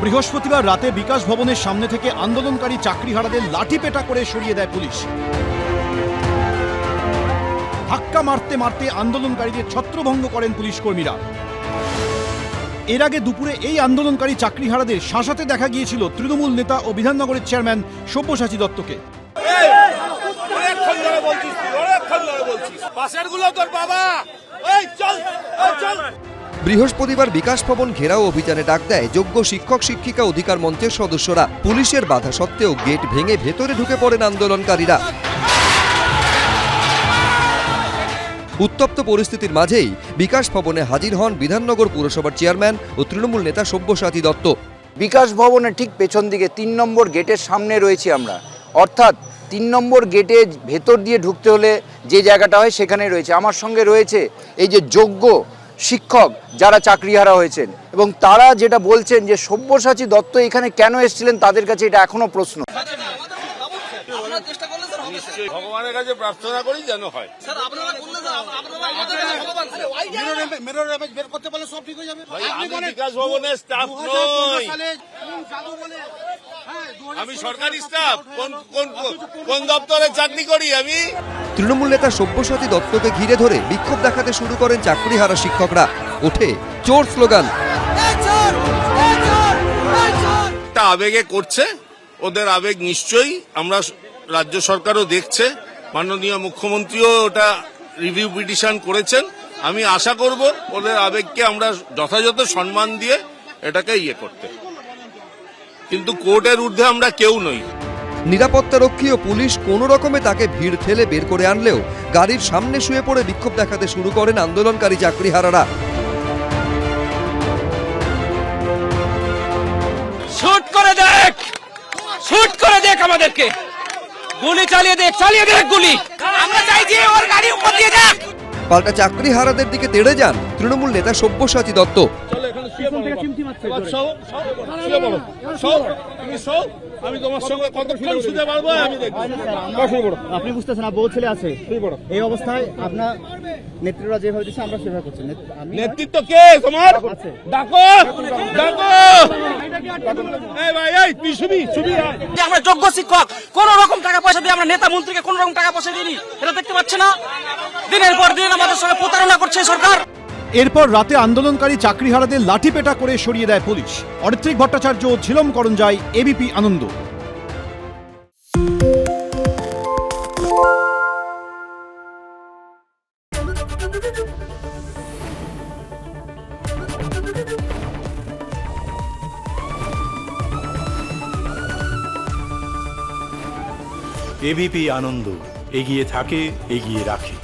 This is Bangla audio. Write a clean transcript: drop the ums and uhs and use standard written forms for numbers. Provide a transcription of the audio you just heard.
বৃহস্পতিবার রাতে বিকাশ ভবনের সামনে থেকে আন্দোলনকারী চাকরিহারাদের লাঠিপেটা করে সরিয়ে দেয় পুলিশ। ধাক্কা মারতে মারতে আন্দোলনকারীদের ছত্রভঙ্গ করেন পুলিশ কর্মীরা। এর আগে দুপুরে এই আন্দোলনকারী চাকরিহারাদের শাসাতে দেখা গিয়েছিল তৃণমূল নেতা ও বিধাননগরের চেয়ারম্যান সব্যসাচী দত্তকে। বৃহস্পতিবার বিকাশ ভবন ঘেরাও অভিযানে ডাক দেয় যোগ্য শিক্ষক শিক্ষিকা অধিকার মঞ্চের সদস্যরা। পুলিশের বাধা সত্ত্বেও গেট ভেঙে ভেতরে ঢুকে পড়েন আন্দোলনকারীরা। উত্তপ্ত পরিস্থিতির মাঝেই বিকাশ ভবনে হাজির হন বিধাননগর পুরসভার চেয়ারম্যান ও তৃণমূল নেতা সব্যসাচী দত্ত। বিকাশ ভবনের ঠিক পেছন দিকে ৩ নম্বর গেটের সামনে রয়েছি আমরা, অর্থাৎ ৩ নম্বর গেটে ভেতর দিয়ে ঢুকতে হলে যে জায়গাটা হয় সেখানেই রয়েছে। আমার সঙ্গে রয়েছে এই যে যোগ্য শিক্ষক যারা চাকরিহারা হয়েছেন, এবং তারা যেটা বলছেন যে সব্যসাচী দত্ত এখানে কেন এসেছিলেন তাদের কাছে এটা এখনো প্রশ্ন। ভগবানের কাছে প্রার্থনা করি যেন হয়। বিকাশ ভবনের স্টাফ নই, আমি সরকারি স্টাফ। কোন দপ্তরে চাকরি করি আমি? তৃণমূল নেতা সব্যসাচী দত্তকে ঘিরে ধরে বিক্ষোভ দেখাতে শুরু করেন চাকরিহারা শিক্ষকরা। ওঠে চোর স্লোগান। আবেগে করছে, ওদের আবেগ নিশ্চয়ই আমরা রাজ্য সরকারও দেখছে, মাননীয় মুখ্যমন্ত্রীও ওটা রিভিউ পিটিশন করেছেন। আমি আশা করব ওদের আবেগকে আমরা যথাযথ সম্মান দিয়ে এটাকে করতে, কিন্তু কোর্টের ঊর্ধ্বে আমরা কেউ নই। নিরাপত্তারক্ষী ও পুলিশ কোনো রকমে তাকে ভিড় ঠেলে বের করে আনলেও গাড়ির সামনে শুয়ে পড়ে বিক্ষোভ দেখাতে শুরু করেন আন্দোলনকারী চাকরিহারারা। শুট করে দেখ, শুট করে দেখ, আমাদেরকে গুলি চালিয়ে দেখ গুলি। আমরা চাইছি ওর গাড়ি উপর দিয়ে যাক। পাল্টা চাকরিহারাদের দিকে তেড়ে যান তৃণমূল নেতা সব্যসাচী দত্ত। আমি তোমার সঙ্গে কতক্ষণ শুতে পারবো আমি দেখব। আপনি বুঝতেছেন না, বউ ছেলে আছে, এই অবস্থায় আপনার নেতৃত্বরা যেভাবে দিচ্ছে আমরা সেভাবে করছি। নেতৃত্ব কে তোমার? ডাকো ডাকো। এই ভাই, এই তুই শুবি। আমরা যোগ্য শিক্ষক, কোন রকম টাকা পয়সা দিয়ে আমরা নেতা মন্ত্রীকে কোন রকম টাকা পয়সা দিইনি, এটা দেখতে পাচ্ছি না? দিনের পর দিন আমাদের সঙ্গে প্রতারণা করছে সরকার। এরপর রাতে আন্দোলনকারী চাকরিহারাদের লাঠিপেটা করে সরিয়ে দেয় পুলিশ। অরিত্রিক ভট্টাচার্য, ঝিলম করঞ্জাই, এবিপি আনন্দ। এবিপি আনন্দ, এগিয়ে থাকে, এগিয়ে রাখে।